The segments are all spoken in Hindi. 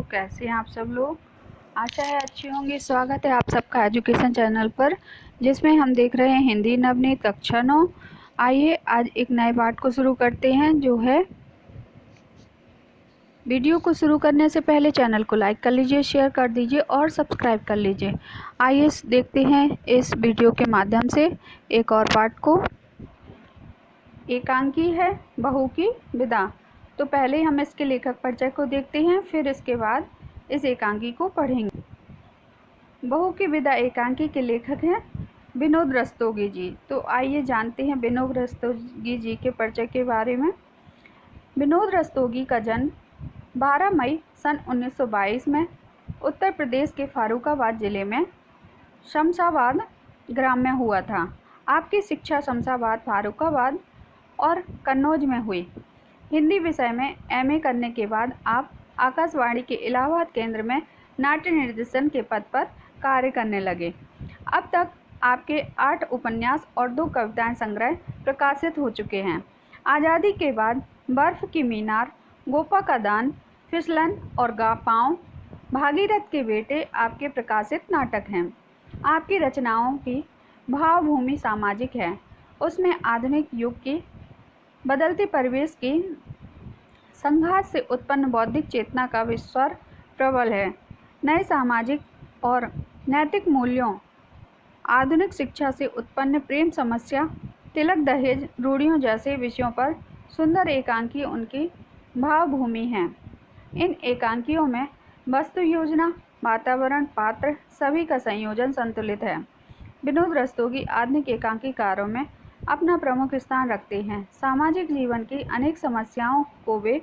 कैसे हैं आप सब लोग। आशा है अच्छे होंगे। स्वागत है आप सबका एजुकेशन चैनल पर, जिसमें हम देख रहे हैं हिंदी नवनीत कक्षा 9। आइए आज एक नए पाठ को शुरू करते हैं, जो है वीडियो को शुरू करने से पहले चैनल को लाइक कर लीजिए, शेयर कर दीजिए और सब्सक्राइब कर लीजिए। आइए देखते हैं इस वीडियो के माध्यम से एक और पाठ को। एकांकी है बहू की विदा। तो पहले हम इसके लेखक परिचय को देखते हैं, फिर इसके बाद इस एकांकी को पढ़ेंगे। बहू की विदा एकांकी के लेखक हैं विनोद रस्तोगी जी। तो आइए जानते हैं विनोद रस्तोगी जी के परिचय के बारे में। विनोद रस्तोगी का जन्म 12 मई सन 1922 में उत्तर प्रदेश के फारुखाबाद जिले में शमशाबाद ग्राम में हुआ था। आपकी शिक्षा शमशाबाद, फारुखाबाद और कन्नौज में हुई। हिंदी विषय में एमए करने के बाद आप आकाशवाणी के इलाहाबाद केंद्र में नाट्य निर्देशन के पद पर कार्य करने लगे। अब तक आपके 8 उपन्यास और 2 कविताएं संग्रह प्रकाशित हो चुके हैं। आज़ादी के बाद बर्फ की मीनार, गोपा का दान, फिसलन और पाँव, भागीरथ के बेटे आपके प्रकाशित नाटक हैं। आपकी रचनाओं की भावभूमि सामाजिक है। उसमें आधुनिक युग की बदलते परिवेश की संघात से उत्पन्न बौद्धिक चेतना का विस्तार प्रबल है। नए सामाजिक और नैतिक मूल्यों, आधुनिक शिक्षा से उत्पन्न प्रेम समस्या, तिलक दहेज रूढ़ियों जैसे विषयों पर सुंदर एकांकी उनकी भावभूमि हैं। इन एकांकियों में वस्तु योजना, वातावरण, पात्र सभी का संयोजन संतुलित है। विनोद रस्तोगी आधुनिक एकांकीकारों में अपना प्रमुख स्थान रखते हैं। सामाजिक जीवन की अनेक समस्याओं को वे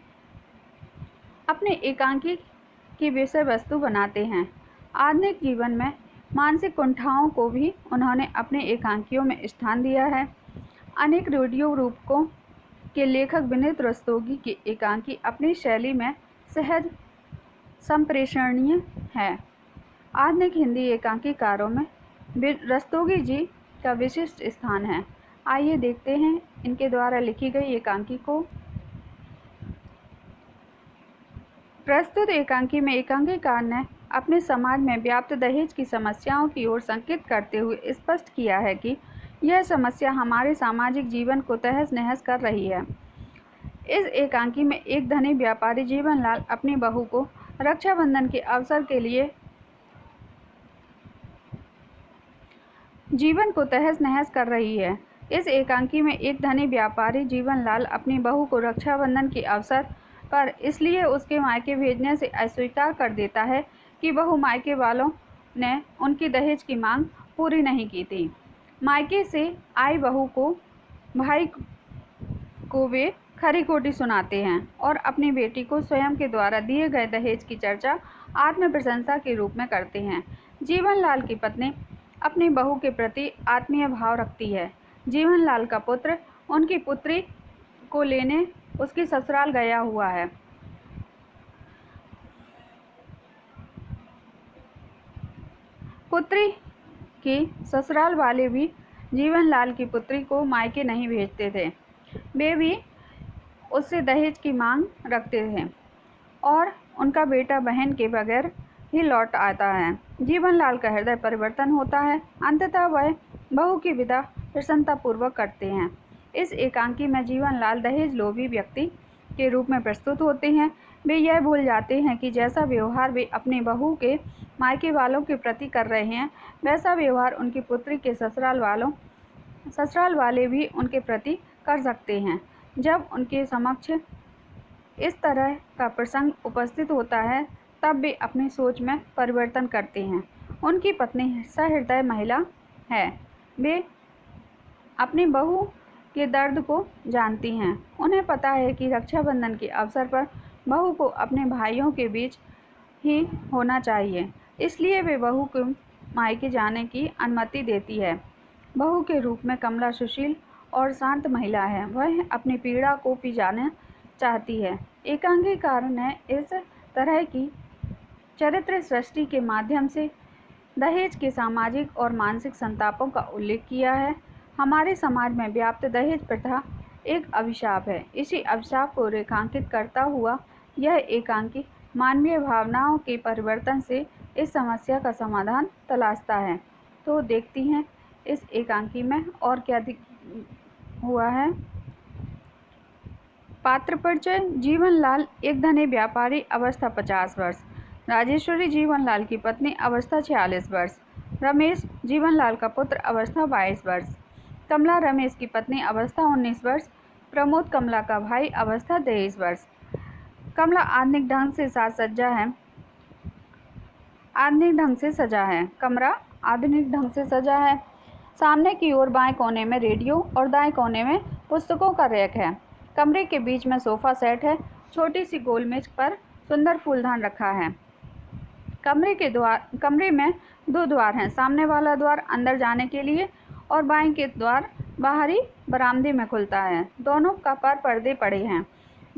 अपने एकांकी की विषय वस्तु बनाते हैं। आधुनिक जीवन में मानसिक कुंठाओं को भी उन्होंने अपने एकांकियों में स्थान दिया है। अनेक रेडियो रूपकों के लेखक विनोद रस्तोगी की एकांकी अपनी शैली में सहज संप्रेषणीय है। आधुनिक हिंदी एकांकीकारों में रस्तोगी जी का विशिष्ट स्थान है। आइए देखते हैं इनके द्वारा लिखी गई एकांकी को। प्रस्तुत एकांकी में एकांकीकार ने अपने समाज में व्याप्त दहेज की समस्याओं की ओर संकेत करते हुए स्पष्ट किया है कि यह समस्या हमारे सामाजिक जीवन को तहस नहस कर रही है। इस एकांकी में एक धनी व्यापारी जीवनलाल अपनी बहू को रक्षाबंधन के अवसर के लिए जीवन को तहस नहस कर रही है। इस एकांकी में एक धनी व्यापारी जीवनलाल अपनी बहू को रक्षाबंधन के अवसर पर इसलिए उसके मायके भेजने से अस्वीकार कर देता है कि बहू मायके वालों ने उनकी दहेज की मांग पूरी नहीं की थी। मायके से आई बहू को भाई को वे खरी खोटी सुनाते हैं और अपनी बेटी को स्वयं के द्वारा दिए गए दहेज की चर्चा आत्म प्रशंसा के रूप में करते हैं। जीवनलाल की पत्नी अपनी बहू के प्रति आत्मीय भाव रखती है। जीवनलाल का पुत्र उनकी पुत्री को लेने उसकी ससुराल गया हुआ है। पुत्री की ससुराल वाले भी जीवनलाल की पुत्री को मायके नहीं भेजते थे। वे भी उससे दहेज की मांग रखते थे और उनका बेटा बहन के बगैर ही लौट आता है। जीवनलाल का हृदय परिवर्तन होता है। अंततः वह बहू की विदा प्रसन्नतापूर्वक करते हैं। इस एकांकी में जीवनलाल दहेज लोभी व्यक्ति के रूप में प्रस्तुत होते हैं। वे यह भूल जाते हैं कि जैसा व्यवहार वे अपनी बहू के मायके वालों के प्रति कर रहे हैं, वैसा व्यवहार उनकी पुत्री के ससुराल वाले भी उनके प्रति कर सकते हैं। जब उनके समक्ष इस तरह का प्रसंग उपस्थित होता है, तब वे अपनी सोच में परिवर्तन करते हैं। उनकी पत्नी सहृदय महिला है। वे अपनी बहू के दर्द को जानती हैं। उन्हें पता है कि रक्षाबंधन के अवसर पर बहू को अपने भाइयों के बीच ही होना चाहिए, इसलिए वे बहू को मायके जाने की अनुमति देती है। बहू के रूप में कमला सुशील और शांत महिला है। वह अपनी पीड़ा को पी जाना चाहती है। एकांकीकार ने इस तरह की चरित्र सृष्टि के माध्यम से दहेज के सामाजिक और मानसिक संतापों का उल्लेख किया है। हमारे समाज में व्याप्त दहेज प्रथा एक अभिशाप है। इसी अभिशाप को रेखांकित करता हुआ यह एकांकी मानवीय भावनाओं के परिवर्तन से इस समस्या का समाधान तलाशता है। तो देखती हैं इस एकांकी में और क्या हुआ है। पात्र परिचय। जीवनलाल एक धनी व्यापारी, अवस्था 50 वर्ष। राजेश्वरी जीवनलाल की पत्नी, अवस्था 46 वर्ष। रमेश जीवनलाल का पुत्र, अवस्था 22 वर्ष। कमला रमेश की पत्नी, अवस्था 19 वर्ष। प्रमोद कमला का भाई, अवस्था 23 वर्ष। कमला आधुनिक ढंग से सजा है। कमरा आधुनिक ढंग से सजा है। सामने की ओर बाएं कोने में रेडियो और दाएं कोने में पुस्तकों का रैक है। कमरे के बीच में सोफा सेट है। छोटी सी गोल मेज पर सुंदर फूलदान रखा है। कमरे में 2 द्वार हैं। सामने वाला द्वार अंदर जाने के लिए और बाएं के द्वार बाहरी बरामदे में खुलता है। दोनों का पर्दे पड़े हैं।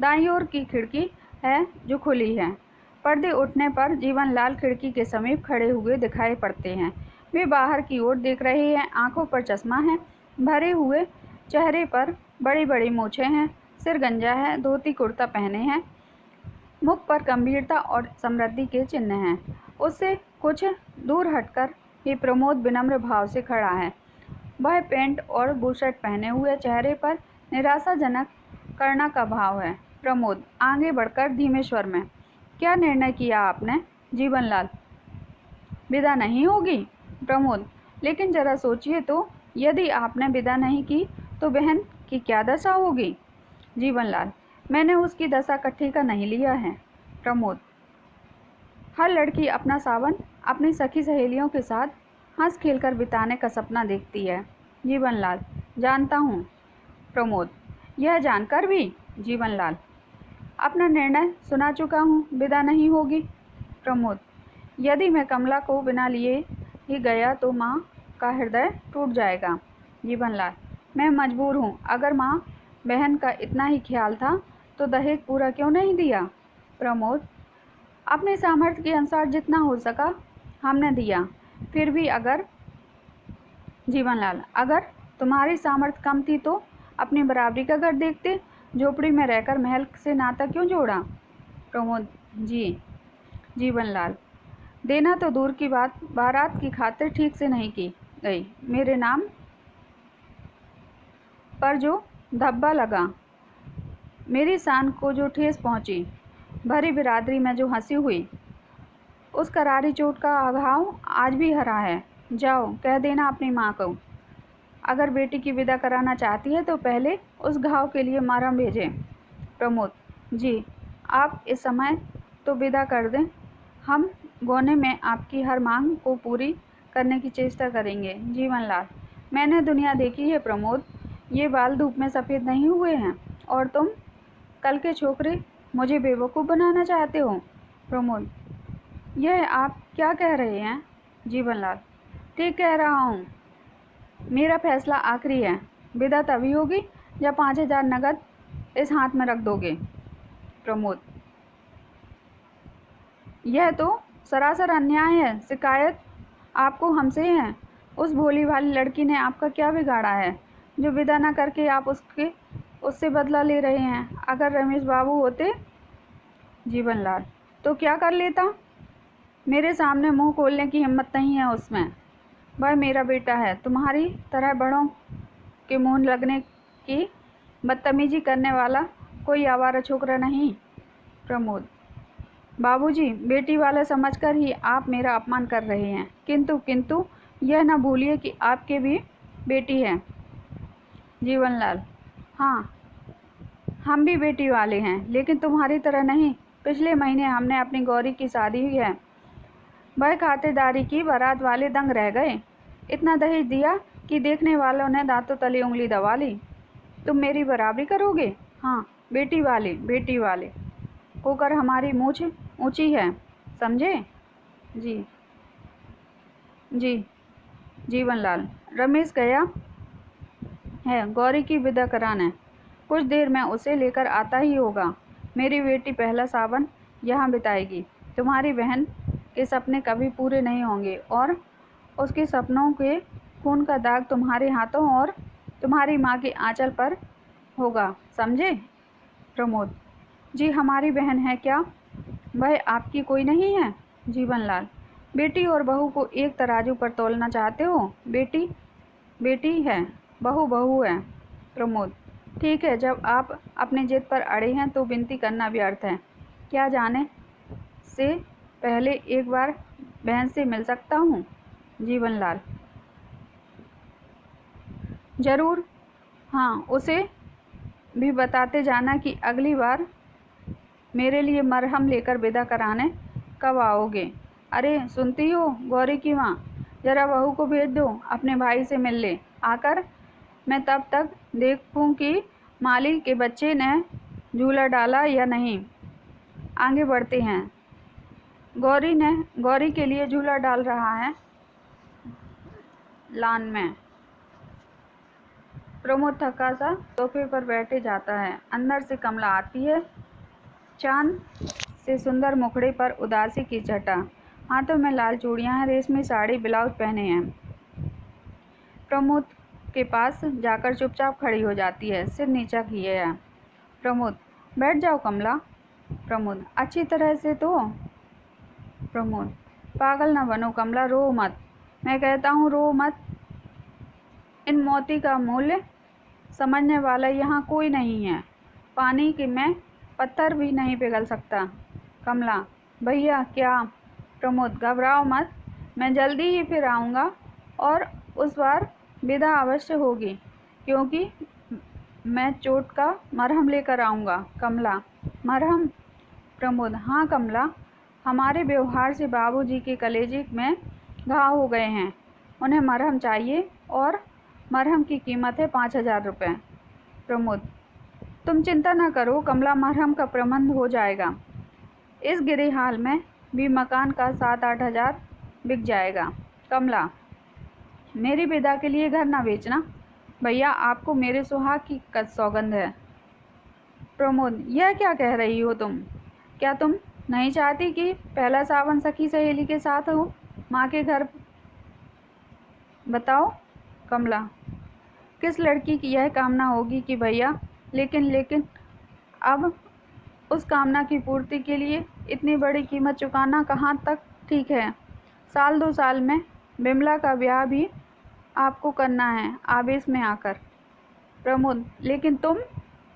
दाईं ओर की खिड़की है जो खुली है। पर्दे उठने पर जीवनलाल खिड़की के समीप खड़े हुए दिखाई पड़ते हैं। वे बाहर की ओर देख रहे हैं। आंखों पर चश्मा है। भरे हुए चेहरे पर बड़ी बड़ी मूछें हैं। सिर गंजा है। धोती कुर्ता पहने हैं। मुख पर गंभीरता और समृद्धि के चिन्ह हैं। उससे कुछ दूर हटकर ही प्रमोद विनम्र भाव से खड़ा है। वह पैंट और बुशर्ट पहने हुए, चेहरे पर निराशाजनक करुणा का भाव है। प्रमोद आगे बढ़कर धीमे स्वर में, क्या निर्णय किया आपने? जीवनलाल, विदा नहीं होगी। प्रमोद, लेकिन जरा सोचिए तो, यदि आपने विदा नहीं की तो बहन की क्या दशा होगी? जीवनलाल, मैंने उसकी दशा का ठेका नहीं लिया है। प्रमोद, हर लड़की अपना सावन अपनी सखी सहेलियों के साथ हंस खेलकर बिताने का सपना देखती है। जीवनलाल, जानता हूँ। प्रमोद, यह जानकर भी? जीवनलाल, अपना निर्णय सुना चुका हूँ, विदा नहीं होगी। प्रमोद, यदि मैं कमला को बिना लिए ही गया तो माँ का हृदय टूट जाएगा। जीवनलाल, मैं मजबूर हूँ। अगर माँ बहन का इतना ही ख्याल था तो दहेज पूरा क्यों नहीं दिया? प्रमोद, अपने सामर्थ्य के अनुसार जितना हो सका हमने दिया। फिर भी अगर जीवनलाल, अगर तुम्हारी सामर्थ्य कम थी तो अपनी बराबरी का घर देखते। झोपड़ी में रहकर महल से नाता क्यों जोड़ा? प्रमोद, जी। जीवनलाल, देना तो दूर की बात, बारात की खातिर ठीक से नहीं की गई। मेरे नाम पर जो धब्बा लगा, मेरी शान को जो ठेस पहुंची, भरी बिरादरी में जो हंसी हुई, उस करारी चोट का घाव आज भी हरा है। जाओ कह देना अपनी माँ को, अगर बेटी की विदा कराना चाहती है तो पहले उस घाव के लिए मरहम भेजें। प्रमोद, जी, आप इस समय तो विदा कर दें। हम गोने में आपकी हर मांग को पूरी करने की चेष्टा करेंगे। जीवनलाल, मैंने दुनिया देखी है प्रमोद, ये बाल धूप में सफ़ेद नहीं हुए हैं। और तुम कल के छोकरे मुझे बेवकूफ़ बनाना चाहते हो। प्रमोद, यह आप क्या कह रहे हैं? जीवनलाल, ठीक कह रहा हूँ। मेरा फैसला आखिरी है। विदा तभी होगी जब 5000 नगद इस हाथ में रख दोगे। प्रमोद, यह तो सरासर अन्याय है। शिकायत आपको हमसे है। उस भोली भाली लड़की ने आपका क्या बिगाड़ा है जो विदा न करके आप उससे बदला ले रहे हैं? अगर रमेश बाबू होते, जीवनलाल, तो क्या कर लेता? मेरे सामने मुंह खोलने की हिम्मत नहीं है उसमें। वह मेरा बेटा है। तुम्हारी तरह बड़ों के मुंह लगने की बदतमीजी करने वाला कोई आवारा छोकरा नहीं। प्रमोद, बाबूजी, बेटी वाला समझकर ही आप मेरा अपमान कर रहे हैं। किंतु यह न भूलिए कि आपके भी बेटी है। जीवनलाल, हाँ, हम भी बेटी वाले हैं, लेकिन तुम्हारी तरह नहीं। पिछले महीने हमने अपनी गौरी की शादी हुई है। वह खातिरदारी की बारात वाले दंग रह गए। इतना दहेज दिया कि देखने वालों ने दांतों तले उंगली दबा ली। तुम मेरी बराबरी करोगे? हाँ, बेटी वाले होकर हमारी मूछ ऊंची है, समझे? जी। जीवनलाल, रमेश गया है गौरी की विदा कराने। कुछ देर में उसे लेकर आता ही होगा। मेरी बेटी पहला सावन यहाँ बिताएगी। तुम्हारी बहन के सपने कभी पूरे नहीं होंगे और उसके सपनों के खून का दाग तुम्हारे हाथों और तुम्हारी माँ के आंचल पर होगा, समझे? प्रमोद, जी, हमारी बहन है क्या? वह आपकी कोई नहीं है? जीवनलाल। बेटी और बहू को एक तराजू पर तोलना चाहते हो? बेटी बेटी है, बहू बहू है। प्रमोद। ठीक है, जब आप अपनी जिद पर अड़े हैं तो विनती करना व्यर्थ है। क्या जाने से पहले एक बार बहन से मिल सकता हूँ? जीवनलाल। जरूर। हाँ, उसे भी बताते जाना कि अगली बार मेरे लिए मरहम लेकर विदा कराने कब आओगे। अरे सुनती हो गौरी की माँ, जरा बहू को भेज दो, अपने भाई से मिल ले आकर। मैं तब तक देखूं कि माली के बच्चे ने झूला डाला या नहीं। आगे बढ़ते हैं। गौरी के लिए झूला डाल रहा है लान में। प्रमोद थका सा सोफे पर बैठे जाता है। अंदर से कमला आती है, चांद से सुंदर मुखड़े पर उदासी की छटा, हाथों में लाल चूड़ियां हैं, रेशमी साड़ी ब्लाउज पहने हैं। प्रमोद के पास जाकर चुपचाप खड़ी हो जाती है, सिर नीचा किए है। प्रमोद। बैठ जाओ कमला। प्रमोद। अच्छी तरह से तो। प्रमोद। पागल न बनो कमला, रो मत। मैं कहता हूँ रो मत। इन मोती का मूल्य समझने वाला यहाँ कोई नहीं है। पानी के में पत्थर भी नहीं पिघल सकता। कमला। भैया क्या? प्रमोद। घबराओ मत, मैं जल्दी ही फिर आऊँगा और उस बार विदा अवश्य होगी, क्योंकि मैं चोट का मरहम लेकर आऊँगा। कमला। मरहम? प्रमोद। हाँ कमला, हमारे व्यवहार से बाबूजी के कलेजे में घाव हो गए हैं, उन्हें मरहम चाहिए और मरहम की कीमत है 5,000 रुपये। प्रमोद। तुम चिंता न करो कमला, मरहम का प्रबंध हो जाएगा। इस गिरे हाल में भी मकान का 7-8 हज़ार बिक जाएगा। कमला। मेरी विदा के लिए घर न बेचना भैया, आपको मेरे सुहाग की सौगंध है। प्रमोद। यह क्या कह रही हो तुम? क्या तुम नहीं चाहती कि पहला सावन सखी सहेली के साथ हो माँ के घर? बताओ। कमला। किस लड़की की यह कामना होगी कि भैया, लेकिन अब उस कामना की पूर्ति के लिए इतनी बड़ी कीमत चुकाना कहाँ तक ठीक है? 1-2 साल में बिमला का ब्याह भी आपको करना है आवेश में आकर। प्रमोद। लेकिन तुम?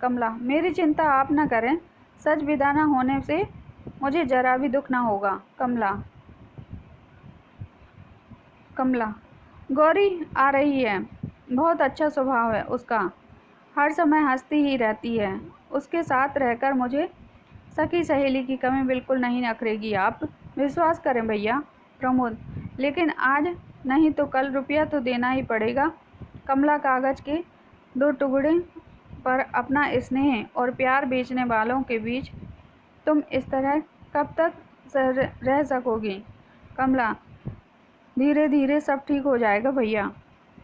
कमला। मेरी चिंता आप न करें, सच विदा न होने से मुझे जरा भी दुख न होगा। कमला। गौरी आ रही है, बहुत अच्छा स्वभाव है उसका, हर समय हंसती ही रहती है। उसके साथ रहकर मुझे सखी सहेली की कमी बिल्कुल नहीं अखरेगी, आप विश्वास करें भैया। प्रमोद। लेकिन आज नहीं तो कल रुपया तो देना ही पड़ेगा। कमला। कागज के 2 टुकड़े पर अपना स्नेह और प्यार बेचने वालों के बीच तुम इस तरह कब तक रह सकोगी? कमला। धीरे धीरे सब ठीक हो जाएगा भैया।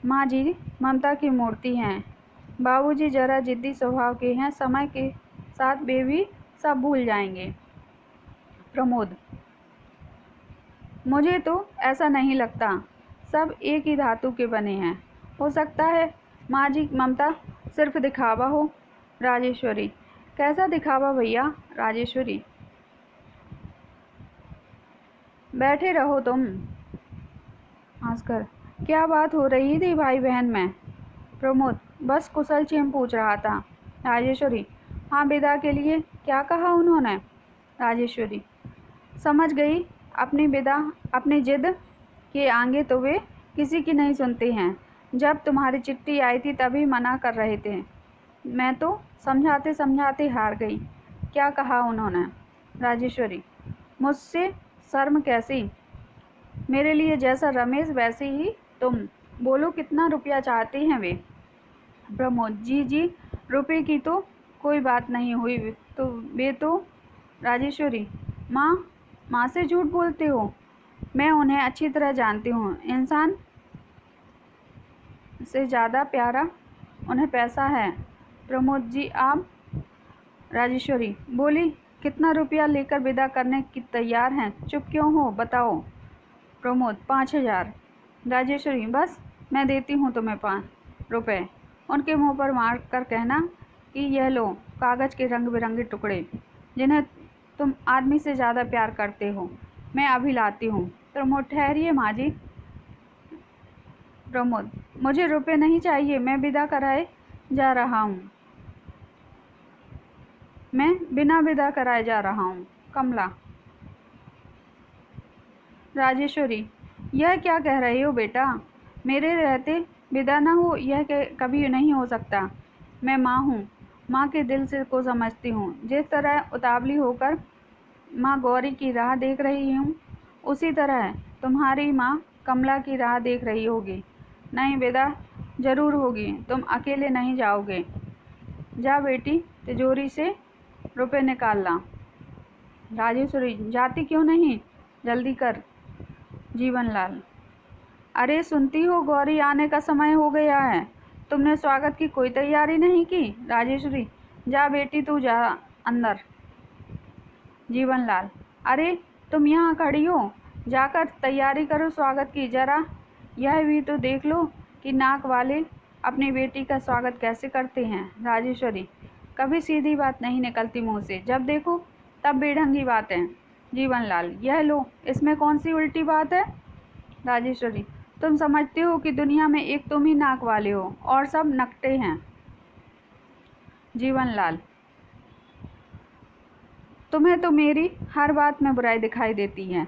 माँ जी ममता की मूर्ति हैं, बाबूजी जरा जिद्दी स्वभाव के हैं, समय के साथ वे भी सब भूल जाएंगे। प्रमोद। मुझे तो ऐसा नहीं लगता, सब एक ही धातु के बने हैं। हो सकता है माँ जी ममता सिर्फ दिखावा हो। राजेश्वरी। कैसा दिखावा भैया? राजेश्वरी। बैठे रहो तुम। भास्कर। क्या बात हो रही थी भाई बहन में? प्रमोद। बस कुशल क्षेम पूछ रहा था। राजेश्वरी। हाँ, विदा के लिए क्या कहा उन्होंने? राजेश्वरी। समझ गई, अपनी विदा अपनी जिद के आगे तो वे किसी की नहीं सुनते हैं। जब तुम्हारी चिट्ठी आई थी तभी मना कर रहे थे, मैं तो समझाते समझाते हार गई। क्या कहा उन्होंने? राजेश्वरी। मुझसे शर्म कैसी, मेरे लिए जैसा रमेश वैसे ही तुम। बोलो कितना रुपया चाहते हैं वे? प्रमोद। जी रुपये की तो कोई बात नहीं हुई तो वे तो। राजेश्वरी। माँ से झूठ बोलते हो, मैं उन्हें अच्छी तरह जानती हूँ, इंसान से ज़्यादा प्यारा उन्हें पैसा है। प्रमोद जी आप? राजेश्वरी बोली, कितना रुपया लेकर विदा करने की तैयार हैं? चुप क्यों हो, बताओ। प्रमोद। 5,000। राजेश्वरी। बस मैं देती हूँ तुम्हें 5 रुपये। उनके मुंह पर मार कर कहना कि यह लो कागज़ के रंग बिरंगे टुकड़े, जिन्हें तुम आदमी से ज़्यादा प्यार करते हो। मैं अभी लाती हूँ। प्रमोद, ठहरिए माँ जी। प्रमोद, मुझे रुपए नहीं चाहिए, मैं विदा कराए जा रहा हूँ। मैं बिना विदा कराए जा रहा हूँ। कमला। राजेश्वरी, यह क्या कह रहे हो बेटा? मेरे रहते विदा न हो, यह कभी नहीं हो सकता। मैं माँ हूँ, माँ के दिल से को समझती हूँ। जिस तरह उतावली होकर माँ गौरी की राह देख रही हूँ, उसी तरह तुम्हारी माँ कमला की राह देख रही होगी। नहीं, विदा जरूर होगी, तुम अकेले नहीं जाओगे। जा बेटी, तिजोरी से रुपए निकाल ला। राजेश्वरी, जाती क्यों नहीं, जल्दी कर। जीवनलाल, अरे सुनती हो, गौरी आने का समय हो गया है। तुमने स्वागत की कोई तैयारी नहीं की। राजेश्वरी, जा बेटी तू जा अंदर। जीवनलाल, अरे तुम यहाँ खड़ी हो, जाकर तैयारी करो स्वागत की। जरा यह भी तो देख लो कि नाक वाले अपनी बेटी का स्वागत कैसे करते हैं। राजेश्वरी, कभी सीधी बात नहीं निकलती मुँह से, जब देखो तब बेढंगी बातें। जीवनलाल, यह लो, इसमें कौन सी उल्टी बात है? राजेश्वरी, तुम समझते हो कि दुनिया में एक तुम ही नाक वाले हो और सब नकटे हैं। जीवनलाल, तुम्हें तो मेरी हर बात में बुराई दिखाई देती है।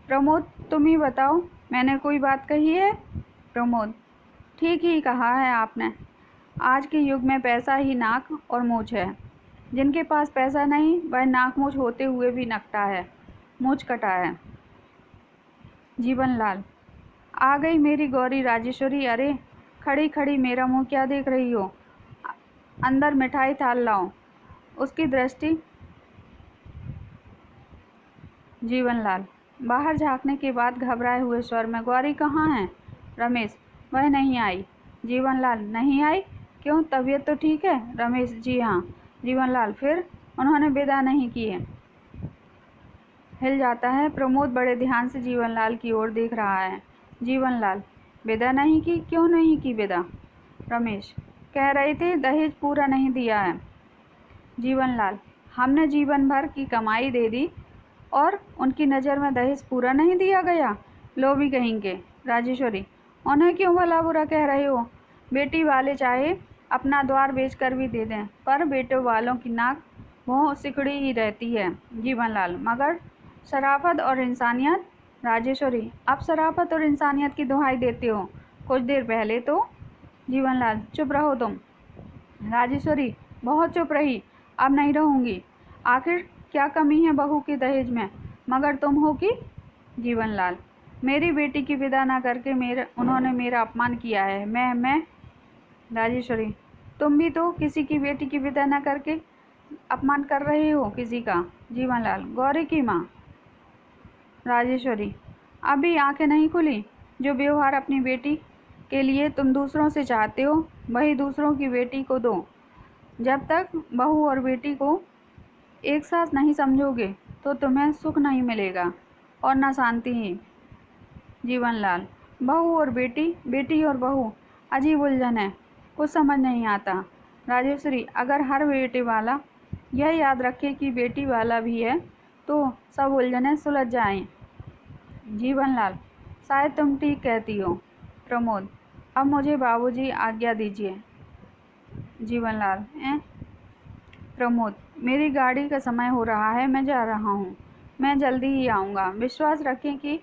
प्रमोद, तुम ही बताओ, मैंने कोई बात कही है? प्रमोद, ठीक ही कहा है आपने। आज के युग में पैसा ही नाक और मूछ है। जिनके पास पैसा नहीं, वह नाक मूछ होते हुए भी नकटा है, मूछ कटा है। जीवनलाल, आ गई मेरी गौरी। राजेश्वरी, अरे खड़ी खड़ी मेरा मुंह क्या देख रही हो? अंदर मिठाई थाल लाओ। उसकी दृष्टि। जीवनलाल, बाहर झांकने के बाद घबराए हुए स्वर में, गौरी कहाँ है? रमेश, वह नहीं आई। जीवनलाल, नहीं आई? क्यों, तबीयत तो ठीक है? रमेश, जी हाँ। जीवनलाल, फिर उन्होंने विदा नहीं किए? हिल जाता है। प्रमोद बड़े ध्यान से जीवनलाल की ओर देख रहा है। जीवनलाल, विदा नहीं की? क्यों नहीं की विदा? रमेश, कह रहे थे दहेज पूरा नहीं दिया है। जीवनलाल, हमने जीवन भर की कमाई दे दी और उनकी नज़र में दहेज पूरा नहीं दिया गया? लोभी कहेंगे। राजेश्वरी, उन्हें क्यों भला बुरा कह रहे हो? बेटी वाले चाहे अपना द्वार बेचकर भी दे दें, पर बेटों वालों की नाक भौं सिकुड़ी ही रहती है। जीवनलाल, मगर शराफत और इंसानियत? राजेश्वरी, अब शराफत और इंसानियत की दुहाई देते हो? कुछ देर पहले तो। जीवनलाल, चुप रहो तुम। राजेश्वरी, बहुत चुप रही, अब नहीं रहूंगी। आखिर क्या कमी है बहू के दहेज में, मगर तुम हो कि? जीवनलाल, मेरी बेटी की विदा ना करके उन्होंने मेरा अपमान किया है। मैं। राजेश्वरी, तुम भी तो किसी की बेटी की विदा ना करके अपमान कर रहे हो किसी का। जीवनलाल, गौरी की माँ। राजेश्वरी, अभी आंखें नहीं खुली? जो व्यवहार अपनी बेटी के लिए तुम दूसरों से चाहते हो, वही दूसरों की बेटी को दो। जब तक बहू और बेटी को एक साथ नहीं समझोगे, तो तुम्हें सुख नहीं मिलेगा और न शांति ही। जीवनलाल, बहू और बेटी, बेटी और बहू, अजीब उलझन है, कुछ समझ नहीं आता। राजेश्वरी, अगर हर बेटे वाला यह याद रखे कि बेटी वाला भी है, तो सब उलझनें सुलझ जाएं। जीवनलाल, शायद तुम ठीक कहती हो। प्रमोद, अब मुझे बाबूजी आज्ञा दीजिए। जीवनलाल, प्रमोद, मेरी गाड़ी का समय हो रहा है, मैं जा रहा हूँ। मैं जल्दी ही आऊँगा। विश्वास रखें कि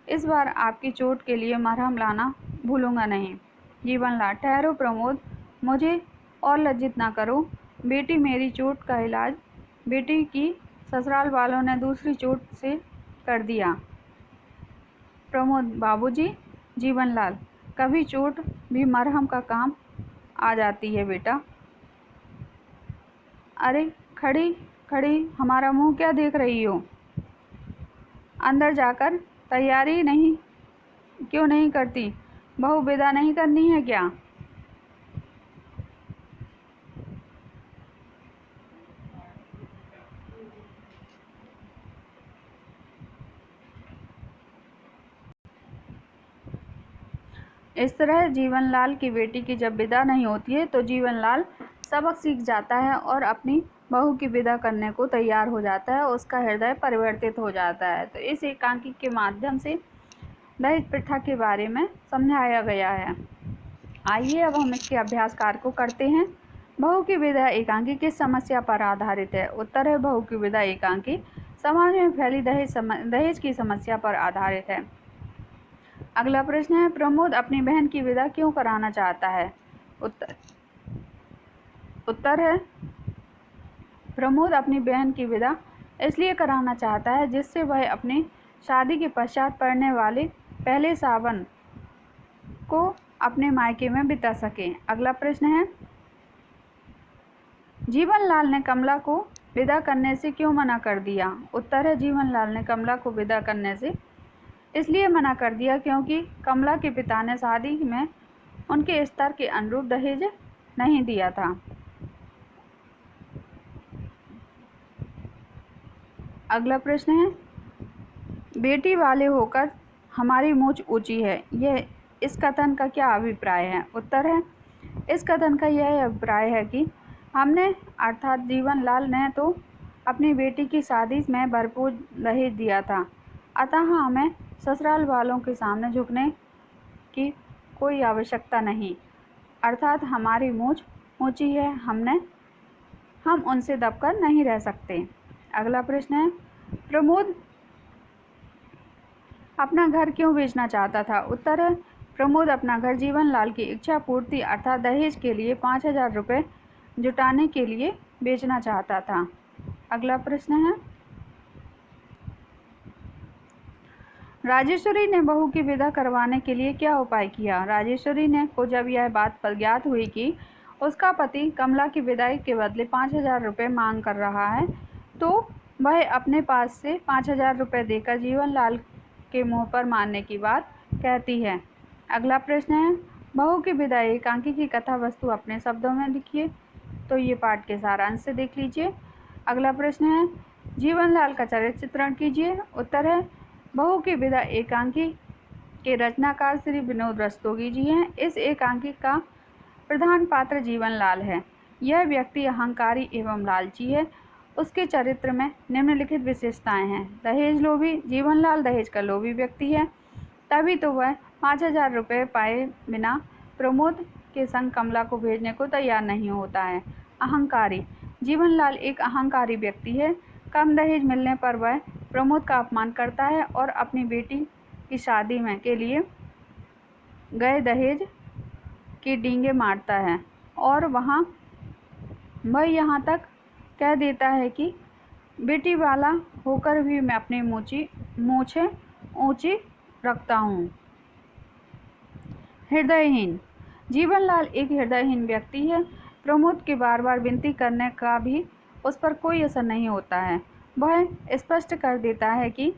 इस बार आपकी चोट के लिए मरहम लाना भूलूंगा नहीं। जीवनलाल, ठहरो प्रमोद, मुझे और लज्जित ना करो। बेटी मेरी चोट का इलाज बेटी की ससुराल वालों ने दूसरी चोट से कर दिया। प्रमोद, बाबूजी। जीवनलाल, कभी चोट भी मरहम का काम आ जाती है बेटा। अरे खड़ी खड़ी हमारा मुंह क्या देख रही हो? अंदर जाकर तैयारी नहीं क्यों नहीं करती? बहू विदा नहीं करनी है क्या? इस तरह जीवनलाल की बेटी की जब विदा नहीं होती है, तो जीवनलाल सबक सीख जाता है और अपनी बहू की विदा करने को तैयार हो जाता है, उसका हृदय परिवर्तित हो जाता है। तो इस एकांकी के माध्यम से दहेज प्रथा के बारे में समझाया गया है। आइए अब हम इसके अभ्यास कार्य को करते हैं। बहू की विदा एकांकी किस समस्या पर आधारित है? उत्तर है बहू की विदा एकांकी समाज में फैली दहेज की समस्या पर आधारित है। अगला प्रश्न है, प्रमोद अपनी बहन की विदा क्यों कराना चाहता है? उत्तर है प्रमोद अपनी बहन की विदा इसलिए कराना चाहता है जिससे वह अपनी शादी के पश्चात पड़ने वाले पहले सावन को अपने मायके में बिता सके। अगला प्रश्न है, जीवनलाल ने कमला को विदा करने से क्यों मना कर दिया? उत्तर है जीवनलाल ने कमला को विदा करने से इसलिए मना कर दिया क्योंकि कमला के पिता ने शादी में उनके स्तर के अनुरूप दहेज नहीं दिया था। अगला प्रश्न है, बेटी वाले होकर हमारी मूंछ ऊंची है, यह इस कथन का क्या अभिप्राय है? उत्तर है इस कथन का यह अभिप्राय है कि हमने अर्थात जीवनलाल ने तो अपनी बेटी की शादी में भरपूर दहेज दिया था, अतः हमें ससुराल वालों के सामने झुकने की कोई आवश्यकता नहीं, अर्थात हमारी मूंछ ऊंची है, हम उनसे दबकर नहीं रह सकते। अगला प्रश्न है, प्रमोद अपना घर क्यों बेचना चाहता था? उत्तर है प्रमोद अपना घर जीवनलाल की इच्छा पूर्ति अर्थात दहेज के लिए 5,000 रुपये जुटाने के लिए बेचना चाहता था। अगला प्रश्न है, राजेश्वरी ने बहू की विदा करवाने के लिए क्या उपाय किया? राजेश्वरी ने को जब यह बात ज्ञात हुई कि उसका पति कमला की विदाई के बदले 5,000 रुपये मांग कर रहा है, तो वह अपने पास से 5,000 रुपये देकर जीवनलाल के मुंह पर मारने की बात कहती है। अगला प्रश्न है, बहू की विदाई एकांकी की कथा वस्तु अपने शब्दों में लिखिए। तो ये पाठ के सारांश से देख लीजिए। अगला प्रश्न है, जीवनलाल का चरित्र चित्रण कीजिए। उत्तर है बहू की विदा एकांकी के रचनाकार श्री विनोद रस्तोगी जी हैं। इस एकांकी का प्रधान पात्र जीवनलाल है। यह व्यक्ति अहंकारी एवं लालची है। उसके चरित्र में निम्नलिखित विशेषताएं हैं। दहेज लोभी, जीवनलाल दहेज का लोभी व्यक्ति है, तभी तो वह 5,000 रुपये पाए बिना प्रमोद के संग कमला को भेजने को तैयार नहीं होता है। अहंकारी, जीवनलाल एक अहंकारी व्यक्ति है। कम दहेज मिलने पर वह प्रमोद का अपमान करता है और अपनी बेटी की शादी में के लिए गए दहेज की डींगे मारता है और वह यहाँ तक कह देता है कि बेटी वाला होकर भी मैं अपनी मूछें ऊंची रखता हूँ। हृदयहीन, जीवनलाल एक हृदयहीन व्यक्ति है। प्रमोद के बार बार विनती करने का भी उस पर कोई असर नहीं होता है। वह स्पष्ट कर देता है कि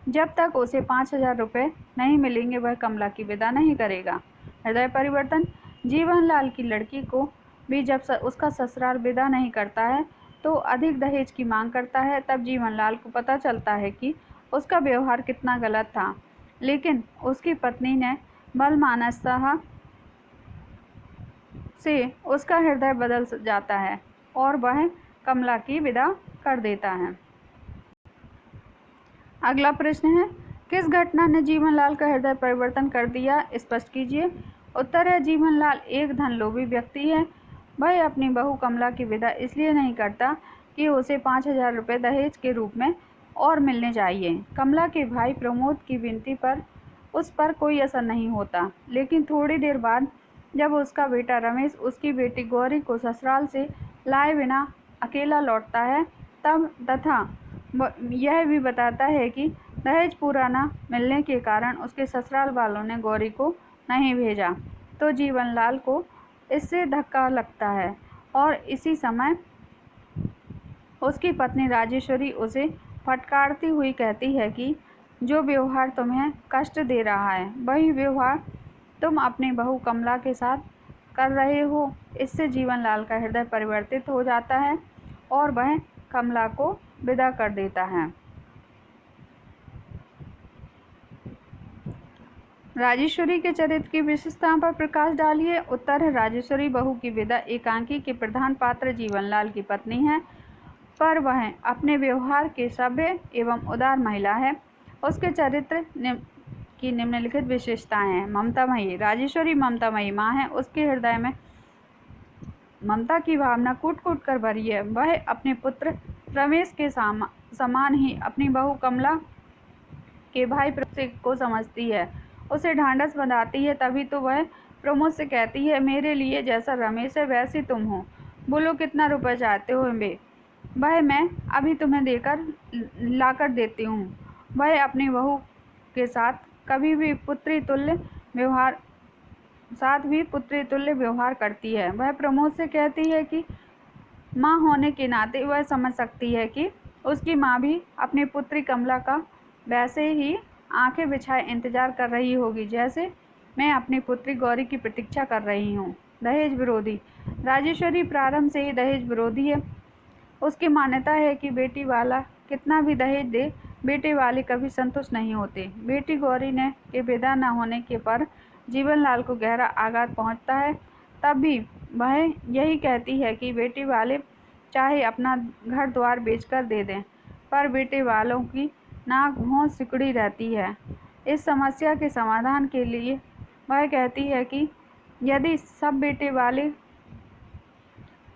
जब तक उसे 5,000 रुपये नहीं मिलेंगे वह कमला की विदा नहीं करेगा। हृदय परिवर्तन, जीवनलाल की लड़की को भी जब उसका ससुराल विदा नहीं करता है तो अधिक दहेज की मांग करता है। तब जीवनलाल को पता चलता है कि उसका व्यवहार कितना गलत था, लेकिन उसकी पत्नी ने बलमानसता से उसका हृदय बदल जाता है और वह कमला की विदा कर देता है। अगला प्रश्न है, किस घटना ने जीवनलाल का हृदय परिवर्तन कर दिया? स्पष्ट कीजिए। उत्तर है जीवनलाल एक धनलोभी व्यक्ति है। वह अपनी बहू कमला की विदा इसलिए नहीं करता कि उसे 5,000 रुपये दहेज के रूप में और मिलने चाहिए। कमला के भाई प्रमोद की विनती पर उस पर कोई असर नहीं होता, लेकिन थोड़ी देर बाद जब उसका बेटा रमेश उसकी बेटी गौरी को ससुराल से लाए बिना अकेला लौटता है तब तथा यह भी बताता है कि दहेज पूरा न मिलने के कारण उसके ससुराल वालों ने गौरी को नहीं भेजा, तो जीवनलाल को इससे धक्का लगता है और इसी समय उसकी पत्नी राजेश्वरी उसे फटकारती हुई कहती है कि जो व्यवहार तुम्हें कष्ट दे रहा है वही व्यवहार तुम अपनी बहू कमला के साथ कर रहे हो। इससे जीवनलाल का हृदय परिवर्तित हो जाता है और वह कमला को विदा कर देता है। राजेश्वरी के चरित्र की विशेषताओं पर प्रकाश डालिए। उत्तर है राजेश्वरी बहू की विदा एकांकी के प्रधान पात्र जीवनलाल की पत्नी है। पर वह अपने व्यवहार के सभ्य एवं उदार महिला है। उसके चरित्र की निम्नलिखित विशेषताएं हैं। ममतामयी, राजेश्वरी ममतामयी माँ है। उसके हृदय में ममता की भावना कूट कूट कर भरी है। वह अपने पुत्र रमेश के समान ही अपनी बहू कमला के भाई प्रमोद को समझती है, उसे ढांढस बंधाती है। तभी तो वह प्रमोद से कहती है, मेरे लिए जैसा रमेश है वैसी तुम हो, बोलो कितना रुपए चाहते हो बे, वह मैं अभी तुम्हें लाकर देती हूँ। वह अपनी बहू के साथ भी पुत्री तुल्य व्यवहार करती है। वह प्रमोद से कहती है कि माँ होने के नाते वह समझ सकती है कि उसकी माँ भी अपनी पुत्री कमला का वैसे ही आंखें बिछाए इंतजार कर रही होगी जैसे मैं अपनी पुत्री गौरी की प्रतीक्षा कर रही हूँ। दहेज विरोधी, राजेश्वरी प्रारंभ से ही दहेज विरोधी है। उसकी मान्यता है कि बेटी वाला कितना भी दहेज दे, बेटे वाले कभी संतुष्ट नहीं होते। बेटी गौरी ने के विदा न होने के पर जीवनलाल को गहरा आघात पहुंचता है। तब भी वह यही कहती है कि बेटी वाले चाहे अपना घर द्वार बेचकर दे दें, पर बेटे वालों की नाक भौं सिकुड़ी रहती है। इस समस्या के समाधान के लिए वह कहती है कि यदि सब बेटे वाले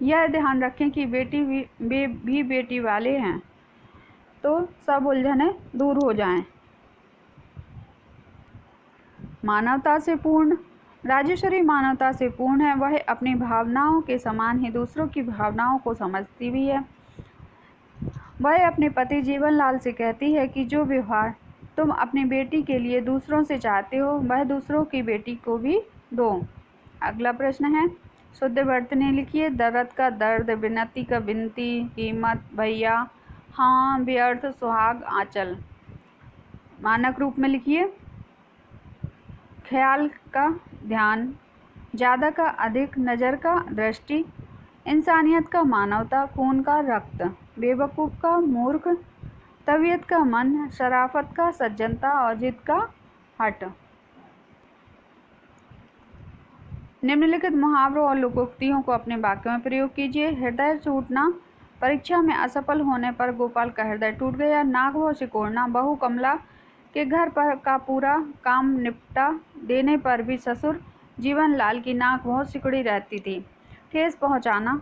यह ध्यान रखें कि बेटी भी बेटी वाले हैं तो सब उलझनें दूर हो जाएं। मानवता से पूर्ण, राजेश्वरी मानवता से पूर्ण है। वह अपनी भावनाओं के समान ही दूसरों की भावनाओं को समझती भी है। वह अपने पति जीवनलाल से कहती है कि जो व्यवहार तुम अपनी बेटी के लिए दूसरों से चाहते हो वह दूसरों की बेटी को भी दो। अगला प्रश्न है, शुद्ध वर्तनी लिखिए। दर्द का दर्द, विनती का विनती, कीमत भैया, हाँ, व्यर्थ, सुहाग, आंचल। मानक रूप में लिखिए। ख्याल का ध्यान, ज़्यादा का अधिक, नज़र का दृष्टि, इंसानियत का मानवता, खून का रक्त, बेवकूफ़ का मूर्ख, तबीयत का मन, शराफत का सज्जनता और जिद का हट। निम्नलिखित मुहावरों और लोकोक्तियों को अपने वाक्यों में प्रयोग कीजिए। हृदय टूटना, परीक्षा में असफल होने पर गोपाल का हृदय टूट गया। नाक भौं सिकोड़ना, बहू कमला के घर पर का पूरा काम निपटा देने पर भी ससुर जीवनलाल की नाक भौं सिकुड़ी रहती थी। ठेस पहुंचाना,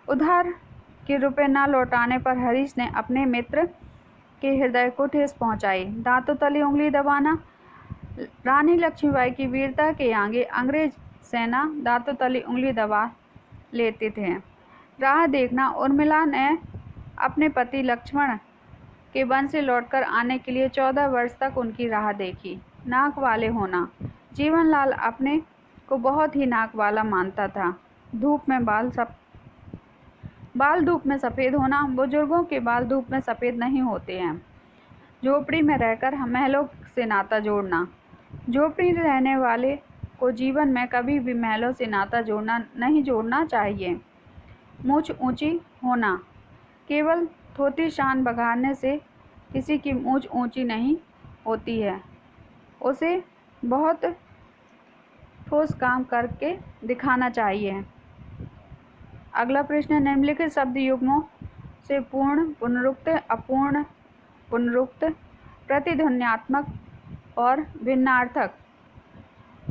उधार के रुपए न लौटाने पर हरीश ने अपने मित्र के हृदय को ठेस पहुंचाई। दांतों तले उंगली दबाना, रानी लक्ष्मीबाई की वीरता के आगे अंग्रेज सेना दांतों तले उंगली दबा लेते थे। राह देखना, उर्मिला ने अपने पति लक्ष्मण के वन से लौटकर आने के लिए 14 वर्ष तक उनकी राह देखी। नाक वाले होना, जीवनलाल अपने को बहुत ही नाक वाला मानता था। बाल धूप में सफ़ेद होना, बुजुर्गों के बाल धूप में सफ़ेद नहीं होते हैं। झोपड़ी में रहकर महलों से नाता जोड़ना, झोपड़ी रहने वाले को जीवन में कभी भी महलों से नाता नहीं जोड़ना चाहिए। मूंछ ऊंची होना, केवल थोती शान बघारने से किसी की मूंछ ऊंची नहीं होती है, उसे बहुत ठोस काम करके दिखाना चाहिए। अगला प्रश्न, निम्नलिखित शब्द युग्मों से पूर्ण, पुनरुक्त, अपूर्ण, पुनरुक्त, प्रतिध्वन्यात्मक और भिन्नार्थक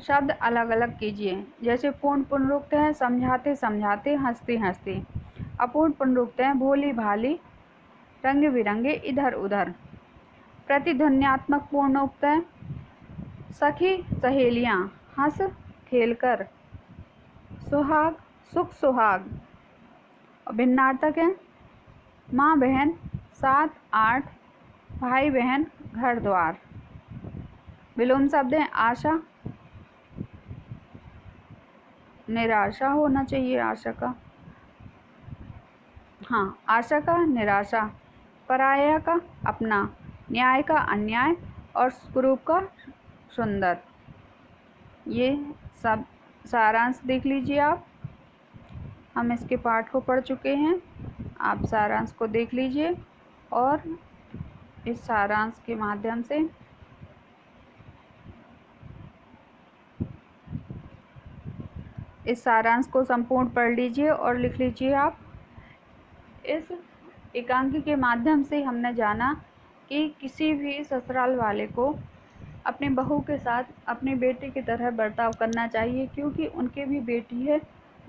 शब्द अलग अलग कीजिए। जैसे पूर्ण पुनरुक्त है समझाते समझाते, हंसते हंसते। अपूर्ण पुनरुक्त है भोली भाली, रंग बिरंगे, इधर उधर। प्रतिध्वन्यात्मक पूर्णोक्त है सखी सहेलियाँ, हंस खेलकर। सुहाग, सुख सुहाग। भिन्नार्थक है माँ बहन, 7 8, भाई बहन, घर द्वार। विलोम शब्द है आशा, निराशा होना चाहिए आशा का, हाँ, आशा का निराशा, पराया का अपना, न्याय का अन्याय और कुरूप का सुंदर। ये सब सारांश देख लीजिए आप। हम इसके पाठ को पढ़ चुके हैं, आप सारांश को देख लीजिए और इस सारांश के माध्यम से इस सारांश को संपूर्ण पढ़ लीजिए और लिख लीजिए आप। इस एकांकी के माध्यम से हमने जाना कि किसी भी ससुराल वाले को अपनी बहू के साथ अपनी बेटी की तरह बर्ताव करना चाहिए, क्योंकि उनकी भी बेटी है,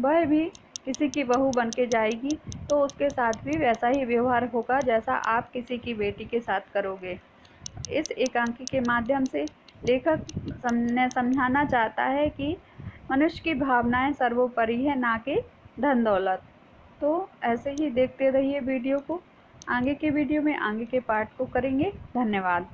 वह भी किसी की बहू बन के जाएगी तो उसके साथ भी वैसा ही व्यवहार होगा जैसा आप किसी की बेटी के साथ करोगे। इस एकांकी के माध्यम से लेखक ने समझाना चाहता है कि मनुष्य की भावनाएं सर्वोपरि है, ना कि धन दौलत। तो ऐसे ही देखते रहिए वीडियो को। आगे के वीडियो में आगे के पार्ट को करेंगे। धन्यवाद।